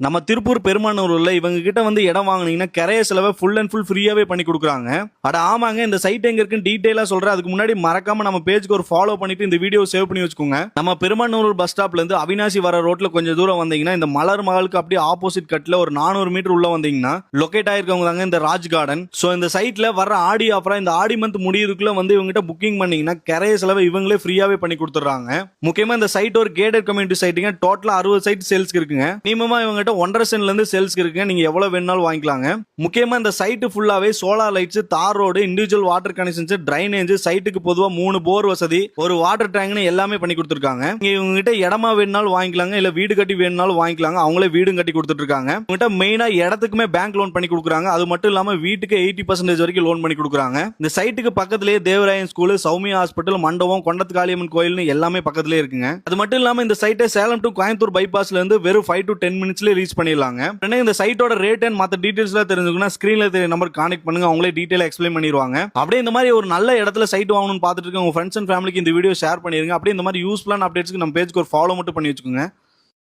நம்ம திருப்பூர் பெருமானூர்ல இவங்க கிட்ட வந்து இடம் வாங்குனீங்கன்னா கிரைய செலவை ஃபுல் அண்ட் ஃபுல் ஃப்ரீயாவே பண்ணி கொடுக்குறாங்க. அட ஆமாங்க, இந்த சைட் எங்க இருக்குன்னு டீடைலா சொல்றேன். அதுக்கு முன்னாடி மறக்காம நம்ம பேஜ்க்கு ஒரு ஃபாலோ பண்ணிட்டு இந்த வீடியோ சேவ் பண்ணி வச்சுக்கோங்க. நம்ம பெருமானூர் பஸ் ஸ்டாப்ல இருந்து அவினாசி வர ரோட்ல கொஞ்சம் தூரம் வந்தீங்கன்னா இந்த மலர் மகளுக்கு அப்படியே ஆப்போசிட் கட்ல ஒரு 400 மீட்டர் உள்ள வந்தீங்கன்னா லொகேட் ஆயிருக்கவங்க தாங்க இந்த ராஜ் கார்டன். சோ இந்த சைட்ல வர ஆடி ஆஃபரா இந்த ஆடி மந்த் முடியறதுக்குள்ள வந்து இவங்க கிட்ட புக்கிங் பண்ணீங்கன்னா கிரைய செலவை இவங்களே ஃப்ரீயாவே பண்ணி கொடுத்துறாங்க. முக்கியமா இந்த சைட் ஒரு கேட்டட் கம்யூனிட்டி சைட்டுங்க. டோட்டலா 60 சைட் சேல்ஸ்க்கு இருக்குங்க. மினிமமா இவங்க 1.5 சென்ட்ல இருந்து சேல்ஸ்க்கு இருக்குங்க. நீங்க எவ்வளவு வேணாலும் வாங்கிக்கலாங்க. முக்கியமா இந்த சைட் ஃபுல்லாவே சோலார் லைட்ஸ், தார் road, individual water connections, drainage, சைட்டுக்கு பொதுவா 3 போர் வசதி, ஒரு வாட்டர் டேங்க்னு எல்லாமே பண்ணி கொடுத்துருக்காங்க. நீங்க இவங்க கிட்ட இடமா வேணும்னாலும் வாங்கிக்கலாங்க, இல்ல வீடு கட்டி வேணும்னாலும் வாங்கிக்கலாங்க. அவங்களே வீடும் கட்டி கொடுத்துட்டு இருக்காங்க. இவங்க மெயினா இடத்துக்குமே பேங்க் லோன் பண்ணி கொடுக்குறாங்க. அது மட்டும் இல்லாம வீட்டுக்கு 80% வரைக்கும் லோன் பண்ணி கொடுக்குறாங்க. இந்த சைட்டுக்கு பக்கத்திலேயே தேவராயன் ஸ்கூல், சௌமியா ஹாஸ்பிட்டல், மண்டபம், கொண்டத்து காளியம்மன் கோயில்னு எல்லாமே பக்கத்திலேயே இருக்குங்க. அது மட்டும் இல்லாம இந்த சைட்டை சேலம் டு கோயம்புத்தூர் பைபாஸ்ல இருந்து வெறும் 5 to 10 மினிட்ஸ்ல ரீச் பண்ணிடலாங்க. இந்த சைட்டோட ரேட் அண்ட் மற்ற டீடைல்ஸ்லாம் தெரிஞ்சுக்கணும், ஸ்கிரீன்ல தெரிய நம்பர் கான்டெக்ட் பண்ணுங்க. அவங்களே டீடைலா எக்ஸ்பிளைன் பண்ணிடுவாங்க. அப்படியே இந்த மாதிரி ஒரு நல்ல இடத்துல சைட் வாங்கணும்னு பார்த்துட்டு இருக்க உங்க ஃப்ரெண்ட்ஸ் அண்ட் ஃபேமிலிக்கு இந்த வீடியோ ஷேர் பண்ணிருங்க. அப்படியே இந்த மாதிரி யூஸ்ஃபுல்லான அப்டேட்ஸ்க்கு நம்ம பேஜ்க்கு ஒரு ஃபாலோ மட்டும் பண்ணி வச்சுக்கோங்க.